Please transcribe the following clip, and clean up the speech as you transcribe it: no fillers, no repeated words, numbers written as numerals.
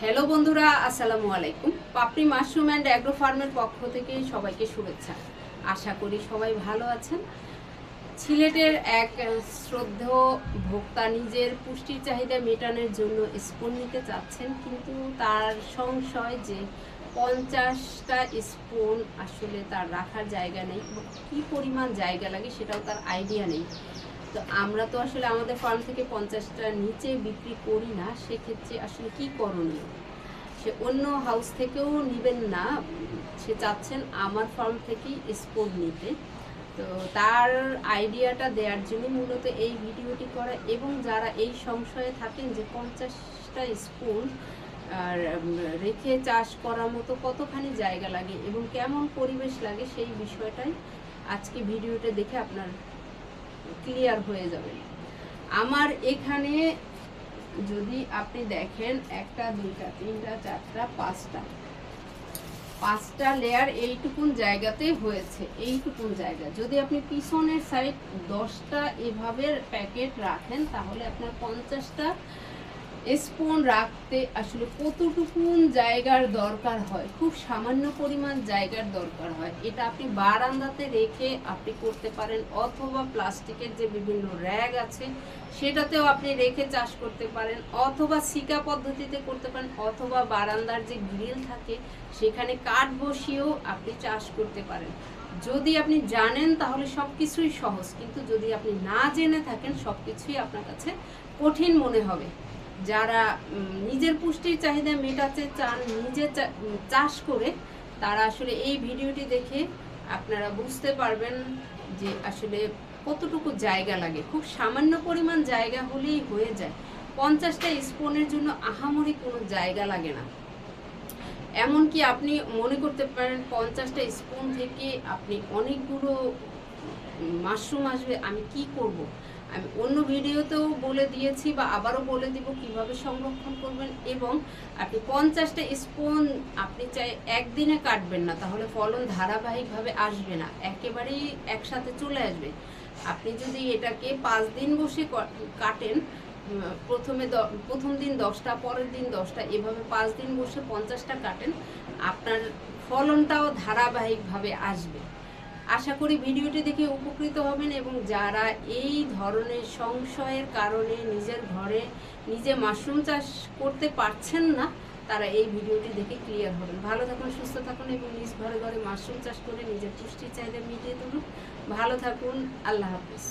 Hello বন্ধুরা, আসসালামু আলাইকুম। পাপড়ি মাশরুম অ্যান্ড অ্যাগ্রো ফার্মের পক্ষ থেকে সবাইকে শুভেচ্ছা। আশা করি সবাই ভালো আছেন। সিলেটের এক শ্রদ্ধেয় ভোক্তা নিজের পুষ্টির চাহিদা মেটানোর জন্য স্পুন নিতে চাচ্ছেন, কিন্তু তার সংশয় যে 50টা স্পুন আসলে তার রাখার জায়গা নেই, কী পরিমাণ জায়গা লাগে সেটাও তার আইডিয়া নেই। তো আমরা তো আসলে আমাদের ফার্ম থেকে 50টার নিচে বিক্রি করি না, সেক্ষেত্রে আসলে কি করণীয়? সে অন্য হাউস থেকেও নেবেন না, সে চাচ্ছেন আমার ফার্ম থেকেই স্পুন নিতে। তো তার আইডিয়াটা দেওয়ার জন্য মূলত এই ভিডিওটি করা, এবং যারা এই সংশয়ে থাকেন যে 50টা স্পুন আর রেখে চাষ করার মতো কতখানি জায়গা লাগে এবং কেমন পরিবেশ লাগে, সেই বিষয়টাই আজকে ভিডিওটা দেখে আপনার ক্লিয়ার হয়ে যাবে। আমার এখানে যদি আপনি দেখেন 1টা 2টা 3টা 4টা 5টা লেয়ার এইটুকুন জায়গাতে হয়েছে। এইটুকুন জায়গা যদি আপনি পিছনের সাইড 10টা এভাবে প্যাকেট রাখেন, তাহলে আপনার 50টা স্পুন রাখতে আসলে কতটুকুন জায়গার দরকার হয়? খুব সামান্য পরিমাণ জায়গার দরকার হয়। এটা আপনি বারান্দাতে রেখে আপনি করতে পারেন, অথবা প্লাস্টিকের যে বিভিন্ন র্যাগ আছে সেটাতেও আপনি রেখে চাষ করতে পারেন, অথবা সিকা পদ্ধতিতে করতে পারেন, অথবা বারান্দার যে গ্রিল থাকে সেখানে কাঠ বসিয়েও আপনি চাষ করতে পারেন। যদি আপনি জানেন তাহলে সব কিছুই সহজ, কিন্তু যদি আপনি না জেনে থাকেন সব কিছুই আপনার কাছে কঠিন মনে হবে। যারা নিজের পুষ্টির চাহিদা মেটাতে চান নিজে চাষ করে, তারা আসলে এই ভিডিওটি দেখে আপনারা বুঝতে পারবেন যে আসলে কতটুকু জায়গা লাগে। খুব সামান্য পরিমাণ জায়গা হলেই হয়ে যায়। 50টা স্পুনের জন্য আহামরি কোনো জায়গা লাগে না। এমনকি আপনি মনে করতে পারেন 50টা স্পুন থেকে আপনি অনেকগুলো মাশরুম আসবে, আমি কি করব। আমি অন্য ভিডিওতেও বলে দিয়েছি বা আবারও বলে দিব কিভাবে সংরক্ষণ করবেন। এবং আপনি 50টা স্পুন আপনি চাই একদিনে কাটবেন না, তাহলে ফলন ধারাবাহিকভাবে আসবে না, একেবারেই একসাথে চলে আসবে। আপনি যদি এটাকে 5 দিন বসে কাটেন, প্রথম দিন 10টা, পরের দিন 10টা, এভাবে 5 দিন বসে 50টা কাটেন, আপনার ফলনটাও ধারাবাহিকভাবে আসবে। আশা করি ভিডিওটি দেখে উপকৃত হবেন, এবং যারা এই ধরনের সংশয়ের কারণে নিজের ঘরে নিজে মাশরুম চাষ করতে পারছেন না, তারা এই ভিডিওটি দেখে ক্লিয়ার হবেন। ভালো থাকুন, সুস্থ থাকুন এবং নিজ ঘরে ঘরে মাশরুম চাষ করে নিজের পুষ্টির চাহিদা মিটিয়ে তুলুন। ভালো থাকুন, আল্লাহ হাফেজ।